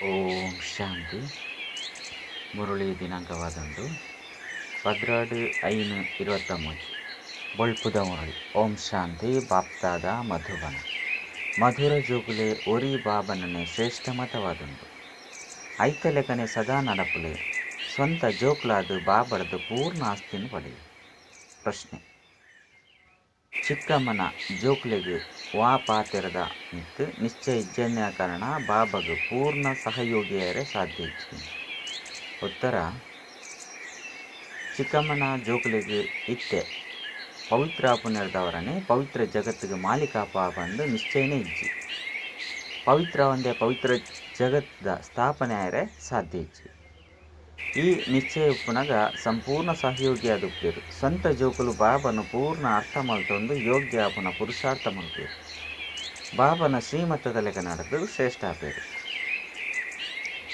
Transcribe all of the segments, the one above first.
ಓಂ ಶಾಂತಿ. ಮುರುಳಿ ದಿನಾಂಕವಾದಂದು 12/5/21 ಬೊಳ್ಪುದ ಮುರಳಿ. ಓಂ ಶಾಂತಿ. ಬಾಪ್ತಾದ ಮಧುಬನ ಮಧುರ ಜೋಗುಲೆ ಒರಿ ಬಾಬನನೆ ಶ್ರೇಷ್ಠ ಮತವಾದುಂಡು. ಐತಲೆಕನೆ ಸದಾ ನಡಪುಲೆ ಸ್ವಂತ ಜೋಕ್ಲಾದು ಬಾಬಡದು ಪೂರ್ಣ ಆಸ್ತಿನ ಪಡೆಯು. ಪ್ರಶ್ನೆ: ಚಿಕ್ಕಮ್ಮನ ಜೋಕ್ಲೆಗ್ ವಾ ಪಾತೆರದ ಮಿತ್ತು ನಿಶ್ಚಯ ಇಜ್ಜನ್ಯ ಕಾರಣ ಬಾಬಾಗ ಪೂರ್ಣ ಸಹಯೋಗಿಯರೇ ಸಾಧ್ಯ ಇಜ್ಜಿ. ಉತ್ತರ: ಚಿಕ್ಕಮ್ಮನ ಜೋಕ್ಲೆಗ್ ಇತ್ತೆ ಪವಿತ್ರ ಪುಣ್ಯದವರನೇ ಪವಿತ್ರ ಜಗತ್ತಿಗೆ ಮಾಲೀಕಪ್ಪ ಬಂದು ನಿಶ್ಚಯನೇ ಇಜ್ಜಿ. ಪವಿತ್ರ ಒಂದೇ ಪವಿತ್ರ ಜಗತ್ತದ ಸ್ಥಾಪನೆ ಆಯರೆ ಸಾಧ್ಯ ಇಜ್ಜಿ. ಈ ನಿಶ್ಚಯ ಉಪ್ಪುನಗ ಸಂಪೂರ್ಣ ಸಹಯೋಗಿಯಾದುಪ್ಪೇರು. ಸ್ವಂತ ಜೋಕುಲು ಬಾಬನು ಪೂರ್ಣ ಅರ್ಥ ಮಲ್ತೊಂದು ಯೋಗ್ಯ ಆಪುನ ಪುರುಷಾರ್ಥ ಮಲ್ಪೇರು. ಬಾಬನ ಶ್ರೀಮತದ ಲೆಕ್ಕ ನಡೆದು ಶ್ರೇಷ್ಠ ಆಪೇರು.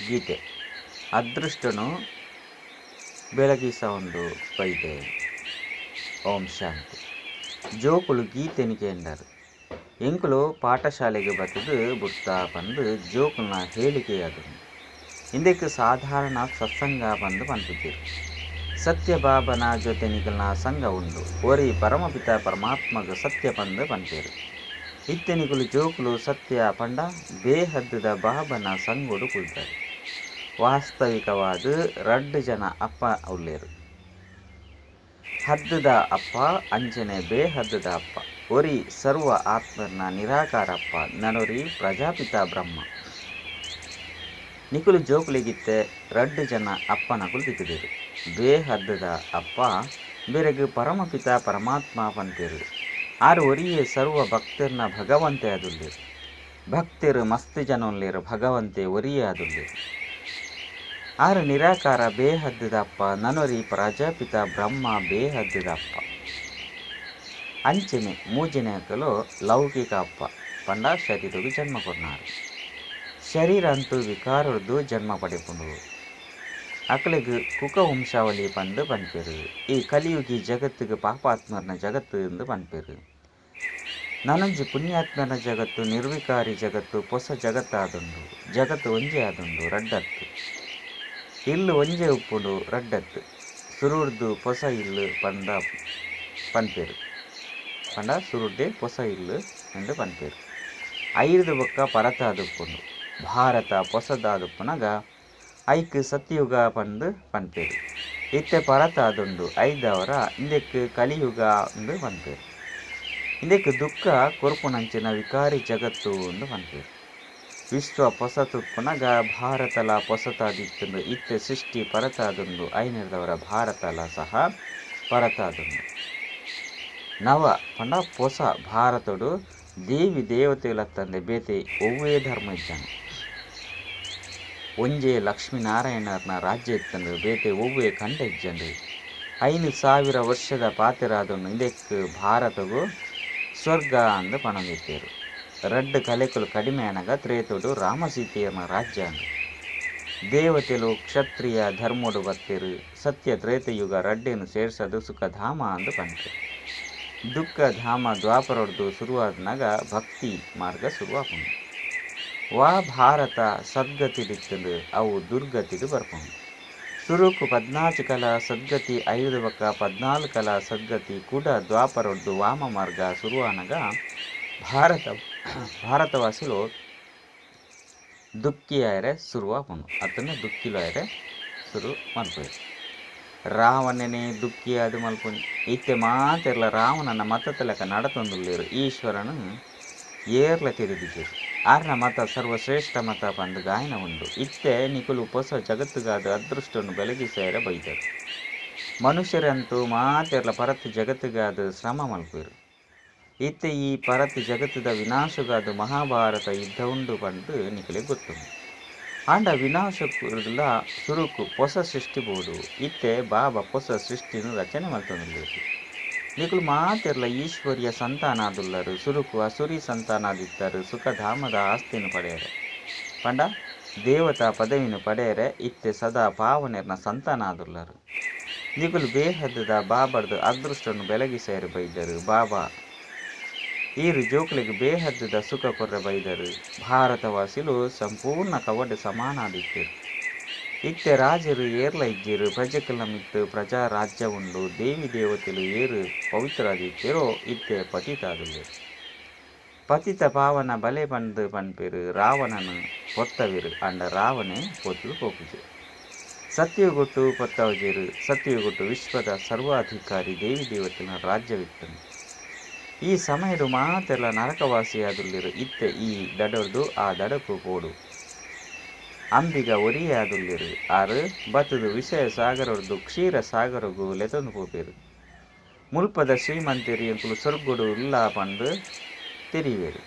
ಗೀತೆ: ಅದೃಷ್ಟನು ಬೆಳಗಿಸ ಒಂದು ಬೈದೆ. ಓಂ ಶಾಂತಿ. ಜೋಕುಲು ಗೀತೆನಿಗೆ ಎಂಡರು ಎಂಕುಲು ಪಾಠಶಾಲೆಗೆ ಬತ್ತದು ಬುಟ್ಟ ಬಂದು ಜೋಕುಲ್ನ ಹೇಳಿಕೆಯಾದರು. ಇಂದಕ್ಕೆ ಸಾಧಾರಣ ಸತ್ಸಂಗ ಬಂದು ಪಂಪಿದ್ದೀರು. ಸತ್ಯ ಬಾಬನ ಜೊತೆ ನಿಕಲ್ನ ಸಂಘ ಉಂಡು. ಒರಿ ಪರಮಪಿತ ಪರಮಾತ್ಮಗ ಸತ್ಯ ಬಂದು ಪಂಪೇರು. ಇತ್ತೆನಿಕುಲು ಜೋಕುಲು ಸತ್ಯ ಪಂಡ ಬೇಹದ್ದದ ಬಾಬನ ಸಂಗೋಡು ಕುಳಿತಾರೆ. ವಾಸ್ತವಿಕವಾದ 2 ಜನ ಅಪ್ಪ ಉಳ್ಳೇರು. ಹದ್ದದ ಅಪ್ಪ ಅಂಚನೆ ಬೇಹದ್ದದ ಅಪ್ಪ. ಒರಿ ಸರ್ವ ಆತ್ಮರ್ನ ನಿರಾಕಾರ ಅಪ್ಪ ನಡೊರಿ ಪ್ರಜಾಪಿತ ಬ್ರಹ್ಮ. ನಿಕುಲು ಜೋಕುಲಿಗಿತ್ತೆ 2 ಜನ ಅಪ್ಪನ ಕುಳಿತಿದ್ದರು. ಬೇಹದ್ದದ ಅಪ್ಪ ಬೆರೆಗ್ ಪರಮಪಿತ ಪರಮಾತ್ಮ ಪಂಪೇರು. ಆರು ಒರಿಯೇ ಸರ್ವ ಭಕ್ತರ್ನ ಭಗವಂತೆ ಅದುಲ್ಲೇರು. ಭಕ್ತರು ಮಸ್ತ್ ಜನ ಉಳ್ಳೇರು. ಭಗವಂತೆ ಒರಿಯೇ ಅದುಲ್ಲೇರು. ಆರು ನಿರಾಕಾರ ಬೇಹದ್ದದ ಅಪ್ಪ ನನೊರಿ ಪ್ರಜಾಪಿತ ಬ್ರಹ್ಮ ಬೇಹದ್ದದ ಅಪ್ಪ. ಅಂಚನೆ ಮೂಜನೆ ಅಕ್ಕಲು ಲೌಕಿಕ ಅಪ್ಪ ಪಂಡ ಶರೀರಗೂ ಜನ್ಮ ಕೊಡ್ನಾರು. ಶರೀರ ಅಂತೂ ವಿಕಾರದ್ದು ಜನ್ಮ ಪಡೆಪುಂಡು. ಅಕ್ಕಳಿಗೆ ಕುಕ ವಂಶಾವಳಿ ಬಂದು ಪಂಪೇರು. ಈ ಕಲಿಯುಗಿ ಜಗತ್ತಿಗೆ ಪಾಪಾತ್ಮರ್ನ ಜಗತ್ತು ಎಂದು ಪಂಪೇರು. ನನಂಜಿ ಪುಣ್ಯಾತ್ಮನ ಜಗತ್ತು ನಿರ್ವಿಕಾರಿ ಜಗತ್ತು ಹೊಸ ಜಗತ್ತಾದುಂಡು. ಜಗತ್ತು ಒಂಜೆ ಆದುಂಡು ರಡ್ಡತ್ತು. ಇಲ್ಲು ಒಂಜೆ ಉಪ್ಪುಡು ರಡ್ಡತ್ತು. ಸುರುಡ್ದು ಹೊಸ ಇಲ್ಲು ಪಂಡ ಪಂಪೇರು. ಪಂಡ ಸುರುಡ್ಡೆ ಹೊಸ ಇಲ್ಲು ಎಂದು ಪಂಪೇರು. ಐದು ಬೊಕ್ಕ ಪರತಾದುಪ್ಪುಂಡು. ಭಾರತ ಹೊಸದಾದುಪ್ಪುನಗ ಐಕ್ ಸತ್ಯುಗ ಪಂದು ಪಂಪೇರು. ಇತ್ತೆ ಪರತಾದುಂಡು ಐದವರ ಇಂದೆಕ್ ಕಲಿಯುಗ ಎಂದು ಪಂಪೇರು. ಇಂದೆಕ್ ದುಃಖ ಕೊರ್ಪುನಂಚಿನ ವಿಕಾರಿ ಜಗತ್ತು ಎಂದು ಪಂಪೇರು. ವಿಶ್ವ ಹೊಸತುಪ್ಪುನಗ ಭಾರತಲ ಹೊಸತಾದಿತ್ತುಂಡು. ಇತ್ತೆ ಸೃಷ್ಟಿ ಪರತಾದುಂಡು ಐನರದವರ ಭಾರತಲ ಸಹ ಪರತಾದುಂಡು. ನವ ಪಂಡ ಹೊಸ ಭಾರತಡು ದೇವಿ ದೇವತೆಲತ್ತಂದೆ ಬೇತೆ ಒವ್ವೇ ಧರ್ಮ ಇದ್ದಾನೆ. ಒಂಜೆ ಲಕ್ಷ್ಮೀನಾರಾಯಣರ್ನ ರಾಜ್ಯ ಇತ್ತಂದು ಬೇತೆ ಒವ್ವೇ ಕಂಡ ಇಜ್ಜಂಡು. 5,000 ವರ್ಷದ ಪಾತೆರಾದನು. ಇದಕ್ಕೆ ಭಾರತಗೂ ಸ್ವರ್ಗ ಅಂದು ಪಣದಿತ್ತೇರು. 2 ಕಲೆಕುಲು ಕಡಿಮೆ ಅನಗ ತ್ರೇತುಡು ರಾಮಸೀತೆಯರ್ನ ರಾಜ್ಯ ಅಂದು. ದೇವತೆಲು ಕ್ಷತ್ರಿಯ ಧರ್ಮೋಡು ಬತ್ತೇರು. ಸತ್ಯ ತ್ರೇತಯುಗ 2 ಸೇರ್ಸದು ಸುಖಧಾಮ ಅಂದು ಪಂಪೇರು. ದುಃಖ ಧಾಮ ದ್ವಾಪರೊಡ್ದು ಶುರುವಾದನಾಗ ಭಕ್ತಿ ಮಾರ್ಗ ಶುರುವಾಪುಂಡು. ವಾ ಭಾರತ ಸದ್ಗತಿಡಿತ್ತಂದು ಅವು ದುರ್ಗತಿಡು ಬರ್ಪುಂಡು. ಸುರುಕು 14 ಕಲ ಸದ್ಗತಿ 5 ಬಕ್ಕ 14 ಕಲ ಸದ್ಗತಿ ಕೂಡ ದ್ವಾಪರೊಡ್ದು ವಾಮ ಮಾರ್ಗ ಶುರುವಾನಗ ಭಾರತವಾಸಿಲು ದುಃಖಿಯಾಯರೆ ಶುರುವಾಪುಂಡು. ಅತನ್ನು ದುಃಖಿಲಾಯರೆ ಶುರು ಮಲ್ಪೇರು. ರಾವಣನೇ ದುಃಖಿ ಅದು ಮಲ್ಪುಂಡು. ಇತ್ತೆ ಮಾತೆರ್ಲ ರಾವಣನ ಮತದ ಲೆಕ್ಕ ನಡತೊಂದುಳ್ಳೇರು. ಈಶ್ವರನು ಏರ್ಲ ತಿರುಗಿದರು. ಆರ್ನ ಮತ ಸರ್ವಶ್ರೇಷ್ಠ ಮತ ಪಂದು ಗಾಯನ ಉಂಡು. ಇತ್ತೆ ನಿಕುಲು ಹೊಸ ಜಗತ್ತುಗಾದ ಅದೃಷ್ಟವನ್ನು ಬೆಳಗಿಸಾಯರೆ ಬೈದರು. ಮನುಷ್ಯರಂತೂ ಮಾತೆರ್ಲ ಪರತ್ ಜಗತ್ತುಗಾದ ಶ್ರಮ ಮಲ್ಪೇರು. ಇತ್ತೆ ಈ ಪರತ್ ಜಗತ್ತದ ವಿನಾಶಗಾದ ಮಹಾಭಾರತ ಯುದ್ಧ ಉಂಡು ಪಂದು ನಿಕಲೆ ಗೊತ್ತುಂಡು. ಆಂಡ ವಿನಾಶಕುಲ ಸುರುಕು ಹೊಸ ಸೃಷ್ಟಿ ಬೋಡು. ಇತ್ತೆ ಬಾಬಾ ಹೊಸ ಸೃಷ್ಟಿನ ರಚನೆ ಮಲ್ತೊಂದುಳ್ಳೇರು. ನಿಕುಲು ಮಾತೆರ್ಲ ಈಶ್ವರ್ಯ ಸಂತಾನಾದುಲ್ಲರು. ಸುರುಕು ಅಸುರಿ ಸಂತಾನಾದಿತ್ತರು. ಸುಖಧಾಮದ ಆಸ್ತಿನ ಪಡೆಯರೆ ಪಂಡ ದೇವತಾ ಪದವಿನ ಪಡೆಯರೆ. ಇತ್ತೆ ಸದಾ ಪಾವನೆರ್ನ ಸಂತಾನಾದುಲ್ಲರು. ನಿಕುಲು ಬೇಹದ್ದದ ಬಾಬರ್ದು ಅದೃಷ್ಟವನ್ನು ಬೆಳಗಿಸೇರಿ ಬೈದರು. ಬಾಬಾ ಈರು ಜೋಕ್ಲೆಗ್ ಬೇಹದ್ದದ ಸುಖ ಕೊರ್ರೆ ಬೈದರು. ಭಾರತವಾಸಿಲು ಸಂಪೂರ್ಣ ಕವಡೆ ಸಮಾನಾದಿತ್ತೇರು. ಇತ್ತೆ ರಾಜರು ಏರ್ಲ ಇಜ್ಜಿರು ಪ್ರಜೆಕಲ್ನ ಮಿತ್ತು ಪ್ರಜಾ ರಾಜ್ಯ ಉಂಡು ದೇವಿ ದೇವತೆಲು ಏರು ಪವಿತ್ರಾದಿತ್ತೇರೋ ಇತ್ತೆ ಪತಿತಾದುಲ್ಲೇರು. ಪತಿತ ಪಾವನ ಬಲೆ ಬಂದು ಪನ್ಪೆರು ರಾವಣನು ಪೊತ್ತವಿರು ಅಂಡ ರಾವಣೆ ಪೊತ್ತಲು ಪೋಪುಜೆ. ಸತ್ಯಗೊಟ್ಟು ಪೊತ್ತವಜೇರು ಸತ್ಯಗೊಟ್ಟು ವಿಶ್ವದ ಸರ್ವಾಧಿಕಾರಿ ದೇವಿ ದೇವತೆನ ರಾಜ್ಯವಿತ್ತನು. ಈ ಸಮಯಡು ಮಾತೆಲ್ಲ ನರಕವಾಸಿಯಾದುಲ್ಲಿರು. ಇತ್ತೆ ಈ ದಡರ್ದು ಆ ದಡಕು ಪೋಡು ಅಂಬಿಗ ಒರಿಯಾದುಲ್ಲಿರು. ಆರು ಬತ್ತದು ವಿಷಯ ಸಾಗರದ್ದು ಕ್ಷೀರ ಸಾಗರಗೂ ಲೆತೊಂದು ಪೋಪೇರು. ಮುಲ್ಪದ ಶ್ರೀಮಂತೇರಿ ಎಂಕುಲು ಸ್ವರ್ಗುಡು ಇಲ್ಲ ಪಂಡು ತೆರಿವೇರು.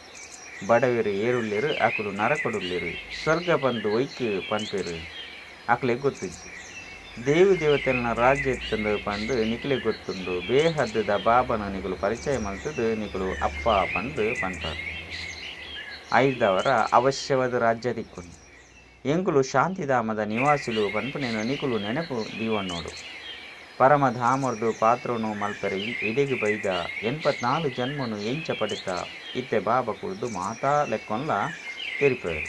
ಬಡವೇರು ಏರುಳ್ಳೇರು ಅಕುಲು ನರಕೊಡುಳ್ಳೇರು. ಸ್ವರ್ಗ ಬಂದು ಒಯ್ಕು ಪನ್ಪೇರು ಅಕ್ಲೆ ಗೊತ್ತಿಜ್ಜಿ. ದೇವಿ ದೇವತೆಲ್ನ ರಾಜ್ಯ ಎತ್ತಂದು ಪಂಡು ನಿಕ್ಲೆ ಗೊತ್ತುಂಡು. ಬೇಹದ್ದದ ಬಾಬನ ನಿಕುಲು ಪರಿಚಯ ಮಲ್ತದು ನಿಕುಲು ಅಪ್ಪ ಪಂಡು ಪನ್ಪಾರು. ಐದವರ ಅವಶ್ಯವಾದ ರಾಜ್ಯ ದಿಕ್ಕುಂಡು. ಎಂಕುಲು ಶಾಂತಿಧಾಮದ ನಿವಾಸಿಲು ಪನ್ಪುನೇನು ನಿಕುಲು ನೆನಪು ದೀವನ್ನೋಡು. ಪರಮಧಾಮರ್ದು ಪಾತ್ರನು ಮಲ್ಪರೆ ಇಡೆಗೆ ಬೈದ 84 ಜನ್ಮನು ಎಂಚ ಪಡಿತ ಇತ್ತೆ ಬಾಬಾ ಕುಡ್ದು ಮಾತಾ ಲೆಕ್ಕೊಂಡ್ಲ ತೆರಿಪೇರು.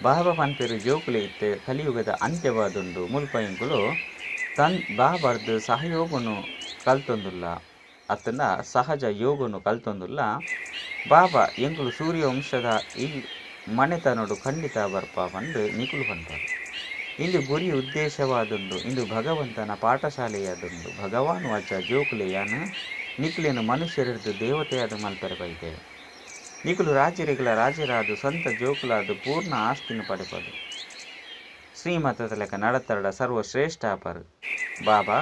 ಬಾಬಾ ಪನ್ಪೇರು ಜೋಕುಲೆ ಇತ್ತೆ ಕಲಿಯುಗದ ಅಂತ್ಯವಾದುಂಡು. ಮುಲ್ಪ ಎಂಕುಲು ಬಾಬರ್ದು ಸಹಯೋಗನು ಕಲ್ತೊಂದುಲ್ಲ ಅತ್ತಂದ ಸಹಜ ಯೋಗನು ಕಲ್ತೊಂದುಲ್ಲ. ಬಾಬಾ ಎಂಕುಲು ಸೂರ್ಯವಂಶದ ಈ ಮನೆತನಡು ಖಂಡಿತ ಬರ್ಪ ಪಂಡು ನಿಕುಲು ಪನ್ಪಾರು. ಇಂದು ಗುರಿ ಉದ್ದೇಶವಾದುಂಡು. ಇಂದು ಭಗವಂತನ ಪಾಠಶಾಲೆಯಾದುಂಡು. ಭಗವಾನ್ ವಾಚ ಜೋಕುಲೆಯಾನು ನಿಕ್ಲೇನು ಮನುಷ್ಯರಿದ್ದು ದೇವತೆಯಾದ ಮಲ್ಪರೆ ಬೈತೇವೆ. ನಿಕುಲು ರಾಜರಿಗಳ ರಾಜರಾದು ಸ್ವಂತ ಜೋಕುಲಾದು ಪೂರ್ಣ ಆಸ್ತಿನ ಪಡೆಪದು. ಶ್ರೀಮತದ ಲೆಕ್ಕ ನಡತರಡ ಸರ್ವಶ್ರೇಷ್ಠ ಅಪರು. ಬಾಬಾ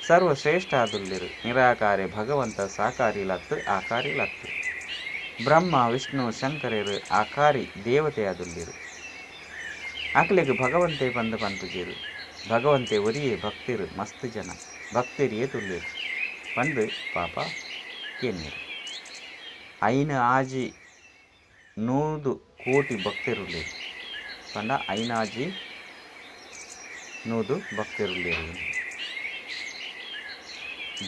ಸರ್ವಶ್ರೇಷ್ಠ ಆದುಲ್ಲಿರು. ನಿರಾಕಾರಿ ಭಗವಂತ ಸಾಕಾರಿಲತ್ತು ಆಕಾರಿಲತ್ತು. ಬ್ರಹ್ಮ ವಿಷ್ಣು ಶಂಕರರು ಆಕಾರಿ ದೇವತೆಯಾದುಲ್ಲಿರು. ಅಕ್ಲೆಗ್ ಭಗವಂತೆ ಬಂದು ಪನ್ಪುಜೇರು. ಭಗವಂತೆ ಒರಿಯೇ ಭಕ್ತಿರು ಮಸ್ತ್ ಜನ ಭಕ್ತಿರಿಯೇ ತುಳ್ಳೇರು ಪಂಡು ಪಾಪ ಕೇನ್ನೀರು. ಐನ ಆಜಿ 100 ಕೋಟಿ ಭಕ್ತಿರುಳ್ಳೇರು ಪಂಡ ಐನಾಜಿ 100 ಭಕ್ತಿರುಳ್ಳೇರು.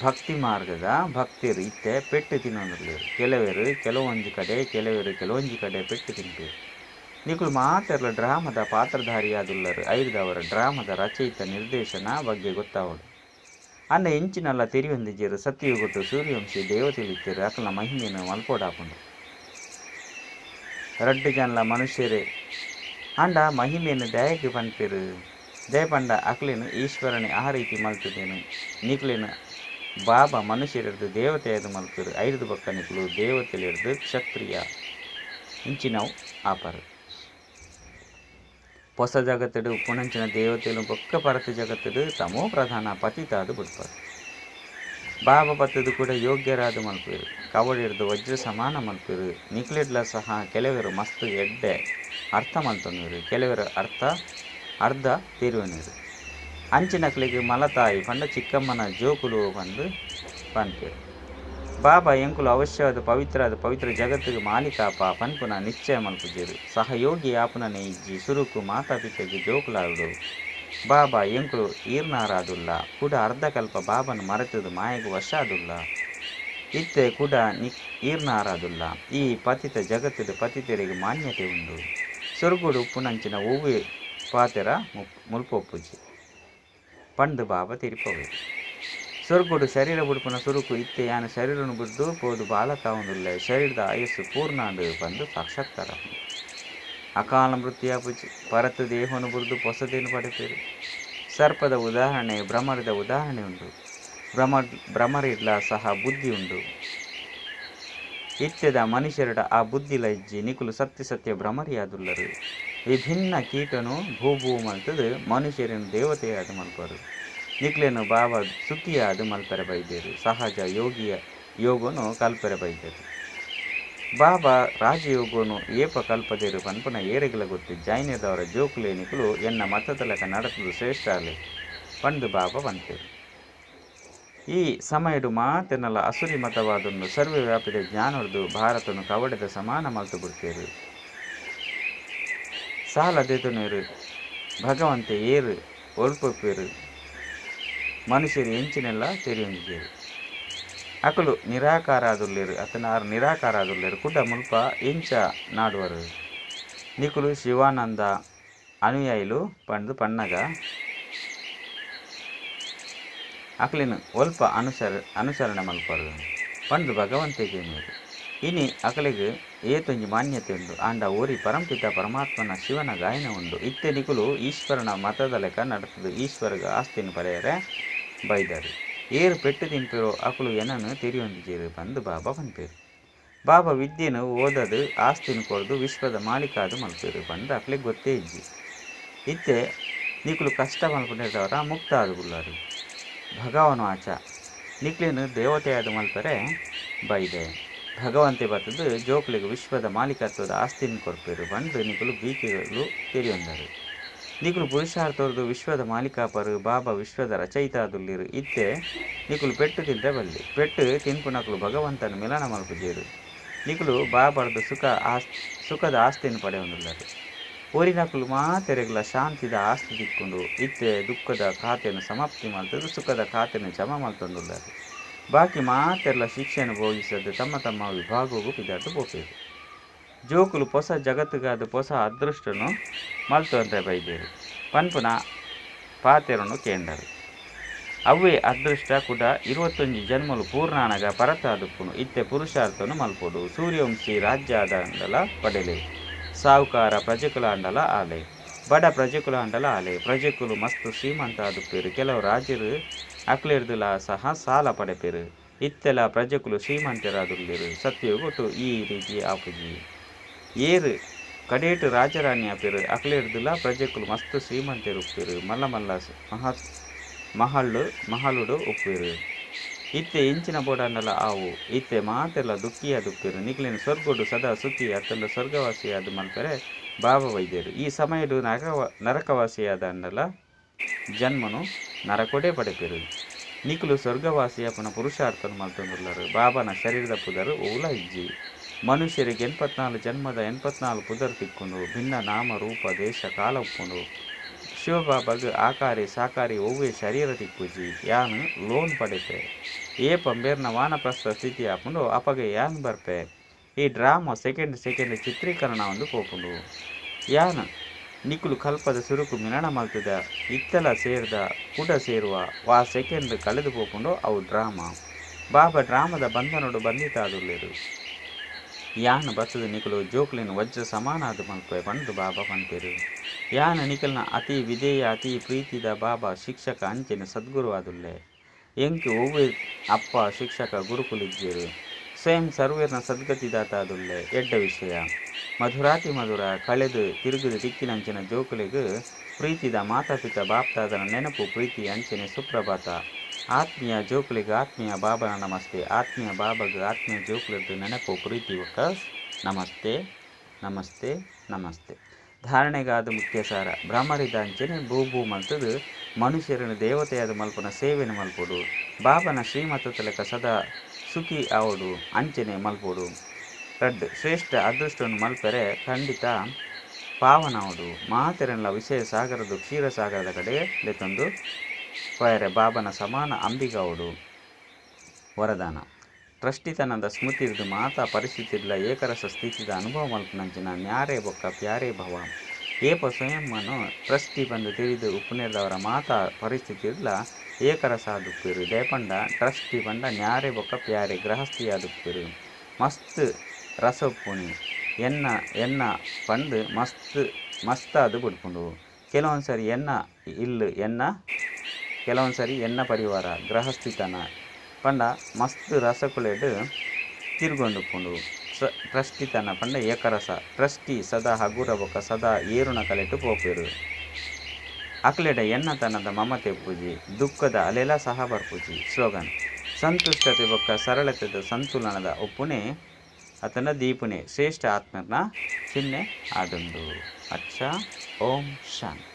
ಭಕ್ತಿ ಮಾರ್ಗದ ಭಕ್ತಿರು ಇತ್ತೆ ಪೆಟ್ಟು ತಿನ್ನೋದಿರ್ಲೇರು. ಕೆಲವರು ಕೆಲವೊಂದು ಕಡೆ ಕೆಲವೊಂದು ಕಡೆ ಪೆಟ್ಟು ತಿಂಪೇರು. ನಿಕುಲು ಮಾತೆರ್ಲ ಡ್ರಾಮದ ಪಾತ್ರಧಾರಿಯಾದುಲ್ಲರು. ಐದವರ ಡ್ರಾಮದ ರಚಯಿತ ನಿರ್ದೇಶನ ಬಗ್ಗೆ ಗೊತ್ತಾವಡು. ಅಂಡ ಎಂಚಿನಲ್ಲ ತೆರಿಯೊಂದಿಜೇರು. ಸತ್ಯಗೊಟ್ಟು ಸೂರ್ಯವಂಶಿ ದೇವತೆಲಿತ್ತೇರು ಅಕಲ್ನ ಮಹಿಮೆಯನ್ನು ಮಲ್ಪೋಡಾಪುಂಡು. 2 ಜನಲ ಮನುಷ್ಯರೇ ಅಂಡ ಮಹಿಮೆಯನ್ನು ದಯಕ್ಕೆ ಪನ್ಪೇರು. ದಯಪಂಡ ಅಕ್ಲೇನು ಈಶ್ವರನೇ ಆ ರೀತಿ ಮಲ್ತದೇನು. ನಿಕ್ಲೇನು ಬಾಬಾ ಮನುಷ್ಯರಿರ್ದು ದೇವತೆಯಾದ ಮಲ್ಪೇರು. 5 ಬಕ್ಕ ನಿಕುಲು ದೇವತೆಲಿರ್ದು ಕ್ಷತ್ರಿಯ ಇಂಚಿನವು ಆಪರು. ಹೊಸ ಜಗತ್ತಡು ಉಪ್ಪುನಂಚಿನ ದೇವತೆಲು ಬೊಕ್ಕ ಪರತ ಜಗತ್ತಡು ತಮೋ ಪ್ರಧಾನ ಪತಿತಾದು ಬಿಡ್ಪಾರು. ಬಾಬಾ ಪತ್ತದು ಕೂಡ ಯೋಗ್ಯರಾದ ಮಲ್ಪೇರು. ಕವಡಿರ್ದು ವಜ್ರ ಸಮಾನ ಮಲ್ಪೇರು. ನಿಕ್ಲೆಡ್ಲ ಸಹ ಕೆಲವರು ಮಸ್ತ್ ಎಡ್ಡೆ ಅರ್ಥ ಮಲ್ತೊಂದಿರು. ಕೆಲವರು ಅರ್ಧ ತಿರುವನಿರು. ಅಂಚಿನಕ್ಲಿಗೆ ಮಲತಾಯಿ ಪಂಡ ಚಿಕ್ಕಮ್ಮನ ಜೋಕುಲು ಬಂದು ಪನ್ಪೇರು. ಬಾಬಾ ಎಂಕುಲು ಅವಶ್ಯವಾದ ಪವಿತ್ರ ಜಗತ್ತಿಗೆ ಮಾಲೀಕಾಪ ಪನ್ಪುನ ನಿಶ್ಚಯ ಮಲ್ಪುಜೇರು. ಸಹಯೋಗಿ ಆಪುನನೆ ಇಜ್ಜಿ ಸುರುಕು ಮಾತಾಪಿತೆಗೆ ಜೋಕುಲಾಡು. ಬಾಬಾ ಎಂಕುಲು ಈರ್ನಾರಾದುಲ್ಲ ಕೂಡ ಅರ್ಧಕಲ್ಪ ಬಾಬನ ಮರೆತದು ಮಾಯೆಗೆ ವಶ ಆದುಲ್ಲ. ಇತ್ತೆ ಕೂಡ ಈರ್ನಾರಾದುಲ್ಲ. ಈ ಪತಿತ ಜಗತ್ತದ ಪತಿತರಿಗೆ ಮಾನ್ಯತೆ ಉಂಡು. ಸೊರ್ಗುಡು ಉಪ್ಪುನಂಚಿನ ಹೂವೆ ಪಾತೆರ ಮುಲ್ಪೊಪ್ಪುಜಿ ಪಂಡು ಬಾಬಾ ತಿರಿಪೋವೆ. ಸ್ವರ್ಗುಡು ಶರೀರ ಬುಡುಪುನ ಸುರುಕು ಇತ್ತೆ ಯಾನು ಶರೀರನು ಬಿಡ್ದು ಪೋದು ಬಾಲಕ ಒಂದುಲ್ಲ. ಶರೀರದ ಆಯಸ್ಸು ಪೂರ್ಣಾಂಡು ಬಂದು ಸಾಕ್ಷಾತ್ಕಾರ. ಅಕಾಲ ಮೃತ್ಯಾಪುಜಿ ಪರತ ದೇಹವನ್ನು ಬುಡ್ದು ಹೊಸದೇನು ಪಡೆತೇರು. ಸರ್ಪದ ಉದಾಹರಣೆ ಭ್ರಮರದ ಉದಾಹರಣೆ ಉಂಟು. ಭ್ರಮರಿಡ್ಲ ಸಹ ಬುದ್ಧಿ ಉಂಡು. ಇತ್ಯದ ಮನುಷ್ಯರಡ ಆ ಬುದ್ಧಿಲ ಇಜ್ಜಿ ನಿಕುಲು ಸತ್ಯ ಭ್ರಮರಿಯಾದುಲ್ಲರು. ವಿಭಿನ್ನ ಕೀಟನು ಭೂ ಮಲ್ತದು ಮನುಷ್ಯರನ್ನು ದೇವತೆಯಾದ ಮಲ್ಪರು. ನಿಕ್ಲೇನು ಬಾಬಾ ಸುಖಿಯಾದ ಮಲ್ಪರೆ ಬೈದೇರು. ಸಹಜ ಯೋಗನು ಕಲ್ಪರೆ ಬೈದೇರು. ಬಾಬಾ ರಾಜಯೋಗನು ಏಪ ಕಲ್ಪದೇರು ಪನ್ಪುನ ಏರೆಗಳ ಗೊತ್ತು. ಜೈನದವರ ಜೋಕುಲೆ ನಿಕುಲು ಎನ್ನ ಮತದಲಕ ನಡತದು ಶ್ರೇಷ್ಠ ಅಲೆ ಪಂಡು ಬಾಬಾ ಪನ್ಪೇರು. ಈ ಸಮಯಡು ಮಾತೆನಲ್ಲ ಅಸುರಿ ಮತವಾದನ್ನು ಸರ್ವವ್ಯಾಪಿದ ಜ್ಞಾನರ್ದು ಭಾರತನು ಕವಡೆದ ಸಮಾನ ಮಲ್ತು ಬಿಡ್ತೇರು. ಸಾಲದೆದುನೇರು ಭಗವಂತೆ ಏರು ಒಲ್ಪೇರು. ಮನುಷ್ಯರು ಎಂಚಿನೆಲ್ಲ ತೆರೆಯೊಂದಿದ್ದೇರು. ಅಕಲು ನಿರಾಕಾರಾದುಲ್ಲೇರು ಅತನ ಆರು ನಿರಾಕಾರಾದುಲ್ಲೇರು ಕುಡ್ಡ ಮುಲ್ಪ ಎಂಚ ನಾಡುವರು ನಿಕುಲು ಶಿವಾನಂದ ಅನುಯಾಯಿಲು ಪಂಡು ಪಣ್ಣಗ ಅಕಲಿನ ಒಲ್ಪ ಅನುಸರಣೆ ಮಲ್ಪರು ಪಂಡು ಭಗವಂತಿಗೆ ನೀರು ಇನಿ ಅಕಲಿಗೆ ಏತೊಂಜಿ ಮಾನ್ಯತೆ ಉಂಡು ಆಂಡ ಓರಿ ಪರಂಪಿತ ಪರಮಾತ್ಮನ ಶಿವನ ಗಾಯನ ಉಂಡು ಇತ್ತೆ ನಿಕುಲು ಈಶ್ವರನ ಮತದ ಲೆಕ್ಕ ನಡತದು ಈಶ್ವರಗ ಆಸ್ತಿನ ಪಡೆಯರೆ ಬೈದರು ಏರು ಪೆಟ್ಟು ತಿನ್ಪಿರೋ ಅಕಲು ಏನನ್ನು ತಿರಿಯೊಂದಿಜೇರು ಬಂದು ಬಾಬಾ ಪನ್ಪೇರು ಬಾಬಾ ವಿದ್ಯೆನು ಓದದು ಆಸ್ತಿನ ಕೊಡ್ದು ವಿಶ್ವದ ಮಾಲೀಕಾದು ಮಲ್ಪೇರು ಬಂದು ಅಕ್ಲಿಗೆ ಗೊತ್ತೇ ಇಜ್ಜಿ ಇತ್ತೆ ನಿಕುಲು ಕಷ್ಟ ಮಲ್ಪಟ್ಟಿದ್ದವರ ಮುಕ್ತ ಆದು ಬುಲ್ಲಾರು ಭಗವನು ಆಚ ನಿಕ್ಲೇನು ದೇವತೆಯಾದ ಮಲ್ಪರೆ ಬೈದೆ ಭಗವಂತೆ ಬರ್ತದು ಜೋಕ್ಲಿಗೆ ವಿಶ್ವದ ಮಾಲೀಕತ್ವದ ಆಸ್ತಿನ ಕೊಡ್ಪೇರು ಬಂದು ನಿಕುಲು ಬೀಕೆಗಳು ತೆರಿಯೊಂದರು ನಿಕುಲು ಪುರುಷಾರ್ಥವ್ರದ್ದು ವಿಶ್ವದ ಮಾಲೀಕಾಪರು ಬಾಬಾ ವಿಶ್ವದ ರಚಯಿತಾದುಲ್ಲಿರು ಇತ್ತೆ ನಿಕುಲು ಪೆಟ್ಟು ತಿಂದ್ರೆ ಬಲ್ಲಿ ಪೆಟ್ಟು ತಿನ್ಪುನಕಲು ಭಗವಂತನ ಮಿಲನ ಮಲ್ಪುಜೇರು ನಿಕುಲು ಬಾಬಾರ್ದು ಸುಖದ ಆಸ್ತಿಯನ್ನು ಪಡೆಯೊಂದುಲ್ಲರು ಓರಿನಕಲು ಮಾತೆರೆಗ್ಲ ಶಾಂತಿದ ಆಸ್ತಿ ತಿಕ್ಕೊಂಡು ಇತ್ತೆ ದುಃಖದ ಖಾತೆಯನ್ನು ಸಮಾಪ್ತಿ ಮಾಡ್ತದ್ದು ಸುಖದ ಖಾತೆಯನ್ನು ಜಮ ಮಾಡ್ತಂದುಲ್ಲರು ಬಾಕಿ ಮಾತೆರ್ಲ ಶಿಕ್ಷೆಯನ್ನು ಭೋಗಿಸದ್ದು ತಮ್ಮ ತಮ್ಮ ವಿಭಾಗವು ಪಿದಾಟು ಪೋಪೇರು ಜೋಕುಲು ಹೊಸ ಜಗತ್ತಿಗಾದ ಹೊಸ ಅದೃಷ್ಟನು ಮಲ್ತು ಅಂತ ಬೈದೇರು ಪನ್ಪುನ ಪಾತೆರನ್ನು ಕೇಂಡರು ಅವೇ ಅದೃಷ್ಟ ಕೂಡ 21 ಜನ್ಮಲು ಪೂರ್ಣಾನಗ ಪರತಾದುಪ್ಪುನು ಇತ್ತೆ ಪುರುಷಾರ್ಥನು ಮಲ್ಪೊಡು ಸೂರ್ಯವಂಶಿ ರಾಜ್ಯ ಅಂಡಲ ಪಡೆಲೆ ಸಾಹುಕಾರ ಪ್ರಜೆಕುಲ ಅಂಡಲ ಆಲೆ ಬಡ ಪ್ರಜೆಕುಲ ಅಂಡಲ ಆಲೆ ಪ್ರಜೆಕುಲು ಮಸ್ತು ಶ್ರೀಮಂತ ಆದುಪ್ಪೇರು ಕೆಲವು ರಾಜರು ಅಕ್ಲೇರ್ದುಲ ಸಹ ಸಾಲ ಪಡೆಪೇರು ಇತ್ತೆಲ ಪ್ರಜೆಕುಲು ಶ್ರೀಮಂತರಾದುಲ್ಲಿರು ಸತ್ಯವು ಕೊಟ್ಟು ಈ ರೀತಿ ಆಪುಜಿ ಏರು ಕಡೇಟು ರಾಜರಾಣಿ ಆಪೇರು ಅಕ್ಲೇರ್ದುಲ ಪ್ರಜೆಕುಲು ಮಸ್ತು ಶ್ರೀಮಂತರು ಉಪ್ಪೇರು ಮಲ್ಲ ಮಲ್ಲ ಮಹಳುಡು ಉಪ್ಪೇರು ಇತ್ತೆ ಇಂಚಿನ ಬೋಡಂಡಲ ಆವು ಇತ್ತೆ ಮಾತೆಲ್ಲ ದುಃಖಿಯ ದುಪ್ಪೇರು ನಿಕ್ಲಿನ ಸ್ವರ್ಗೊಡು ಸದಾ ಸುಖಿ ಅತ್ತಂಡ ಸ್ವರ್ಗವಾಸಿಯಾದ ಮಲ್ಪರೆ ಬಾಬಾ ವೈದ್ಯರು ಈ ಸಮಯಡು ನರಕವಾಸಿಯಾದ ಅಂಡಲ ಜನ್ಮನು ನರಕೊಡೆ ಪಡೆಪೇರು ನಿಕುಲು ಸ್ವರ್ಗವಾಸಿಯ ಪುನಃ ಪುರುಷಾರ್ಥನು ಮಲ್ತೊಂದುಲ್ಲರು ಬಾಬನ ಶರೀರದ ಪುದರು ಓಲ ಇಜ್ಜಿ ಮನುಷ್ಯರಿಗೆ 84 ಜನ್ಮದ 84 ಪುದರ್ ತಿಕ್ಕೊಂಡು ಭಿನ್ನ ನಾಮ ರೂಪ ದೇಶ ಕಾಲ ಉಪ್ಪುಂಡು ಶಿವಬಾಬಾಗ ಆಕಾರಿ ಸಾಕಾರಿ ಒವ್ವೇ ಶರೀರ ತಿಕ್ಕುಜಿ ಯಾನು ಲೋನ್ ಪಡೆಪೆ ಏ ಪಂಬೇರ್ನ ವಾನಪ್ರಸ್ಥ ಸ್ಥಿತಿ ಹಾಕೊಂಡು ಅಪಗೆ ಯಾನ್ ಬರ್ಪೆ ಈ ಡ್ರಾಮಾ ಸೆಕೆಂಡ್ ಚಿತ್ರೀಕರಣ ಒಂದು ಪೋಪುಂಡು ಯಾನ್ ನಿಕುಲು ಕಲ್ಪದ ಸುರುಕು ಮಿಲನ ಮಲ್ತದ ಇತ್ತಲ ಸೇರ್ದ ಕುಡ ಸೇರುವ ವಾ ಸೆಕೆಂಡ್ ಕಳೆದು ಪೋಪುಂಡು ಅವು ಡ್ರಾಮಾ ಬಾಬಾ ಡ್ರಾಮದ ಬಂಧನೋಡು ಬಂಧಿತಾದುಲ್ಲೇರು ಯಾನ ಬತ್ತದ ನಿಕುಲು ಜೋಕ್ಲಿನ ವಜ್ರ ಸಮಾನಾದ ಮಲ್ಪೆ ಬಂದು ಬಾಬಾ ಪಂಪೇರು ಯಾನ ನಿಕಲ್ನ ಅತಿ ವಿಧೇಯ ಅತಿ ಪ್ರೀತಿದ ಬಾಬಾ ಶಿಕ್ಷಕ ಅಂಚೆನ ಸದ್ಗುರು ಆದುಲ್ಲೆ ಎಂಕಿ ಒವ್ವೆ ಅಪ್ಪ ಶಿಕ್ಷಕ ಗುರುಕುಲಿಜ್ಜೇರು ಸ್ವಯಂ ಸರ್ವೇರ್ನ ಸದ್ಗತಿದಾತ ಆದುಲ್ಲೆ ಎಡ್ಡ ವಿಷಯ ಮಧುರಾತಿ ಮಧುರ ಕಳೆದು ತಿರುಗುದು ದಿಕ್ಕಿನಂಚಿನ ಜೋಕುಲಿಗೆ ಪ್ರೀತಿದ ಮಾತಾಪಿತ ಬಾಪ್ತಾದನ ನೆನಪು ಪ್ರೀತಿ ಅಂಚನೆ ಸುಪ್ರಭಾತ ಆತ್ಮೀಯ ಜೋಕುಲಿಗೆ ಆತ್ಮೀಯ ಬಾಬನ ನಮಸ್ತೆ ಆತ್ಮೀಯ ಬಾಬಾಗ ಆತ್ಮೀಯ ಜೋಕುಲಿದ್ದು ನೆನಪು ಪ್ರೀತಿ ಒಕ್ಕ ನಮಸ್ತೆ ನಮಸ್ತೆ ನಮಸ್ತೆ ಧಾರಣೆಗಾದ ಮುಖ್ಯ ಸಾರ ಬ್ರಹ್ಮರಿದ ಅಂಚನೆ ಭೂ ಮಲ್ತದು ಮನುಷ್ಯರನ್ನು ದೇವತೆಯಾದ ಮಲ್ಪನ ಸೇವೆನ ಮಲ್ಪೋಡು ಬಾಬನ ಶ್ರೀಮತ ಲೆಕ್ಕ ಸದಾ ಸುಖಿ ಆವಡು ಅಂಚನೆ ಮಲ್ಪೋಡು ರಡ್ ಶ್ರೇಷ್ಠ ಅದೃಷ್ಟವನ್ನು ಮಲ್ಪರೆ ಖಂಡಿತ ಪಾವನಾವಡು ಮಾತೆರೆಲ್ಲ ವಿಷಯ ಸಾಗರದು ಕ್ಷೀರ ಸಾಗರದ ಕಡೆ ಲೆತ್ತೊಂದು ಪಯರೆ ಬಾಬನ ಸಮಾನ ಅಂಬಿಗಾವಡು ವರದಾನ ಟ್ರಸ್ಟಿತನದ ಸ್ಮೃತಿರ್ದು ಮಾತಾ ಪರಿಸ್ಥಿತಿರ್ಲ ಏಕರಸ ಸ್ಥಿತಿದ ಅನುಭವ ಮಲ್ಪನಂಚಿನ ನ್ಯಾರೇ ಬೊಕ್ಕ ಪ್ಯಾರೇ ಭವ ಏಪ ಸ್ವಯಂವನ್ನು ಟ್ರಸ್ಟಿ ಬಂದು ತಿಳಿದು ಉಪ್ಪುನೇರ್ದವರ ಮಾತಾ ಪರಿಸ್ಥಿತಿ ಇರ್ಲ ಏಕರಸ ಆದುಪ್ಪೇರು ದೇಪಂಡ ಟ್ರಸ್ಟಿ ಬಂಡ ನ್ಯಾರೇ ಬೊಕ್ಕ ಪ್ಯಾರೆ ಗೃಹಸ್ಥಿ ಆದುಪ್ಪೇರು ಮಸ್ತ್ ರಸ ಉಪ್ಪುಣಿ ಎನ್ನ ಪಂಡು ಮಸ್ತಾದು ಬಿಡ್ಕೊಂಡು ಕೆಲವೊಂದು ಸರಿ ಕೆಲವೊಂದು ಸರಿ ಎನ್ನ ಪರಿವಾರ ಗೃಹಸ್ಥಿತನ ಪಂಡ ಮಸ್ತ್ ರಸಕುಳೆಡು ತಿರುಗೊಂಡುಕೊಂಡು ಟ್ರಸ್ಟಿತನ ಪಂಡ ಏಕರಸ ಟ್ರಸ್ಟಿ ಸದಾ ಹಗುರ ಬೊಕ್ಕ ಸದಾ ಏರುಣ ಕಲೆಟ್ಟು ಪೋಪೇರು ಅಕ್ಲೆಡ ಎನ್ನತನದ ಮಮತೆ ಪೂಜಿ ದುಃಖದ ಅಲೆಲ ಸಹ ಬರ್ಪೂಜಿ ಸ್ಲೋಗನ್ ಸಂತುಷ್ಟತೆ ಬೊಕ್ಕ ಸರಳತೆದ ಸಂತುಲನದ ಒಪ್ಪುನೆ ಅತನ ದೀಪುನೆ ಶ್ರೇಷ್ಠ ಆತ್ಮನ ಚಿಹ್ನೆ ಆದಂದು ಅಚ್ಚ ಓಂ ಶಾಂತಿ.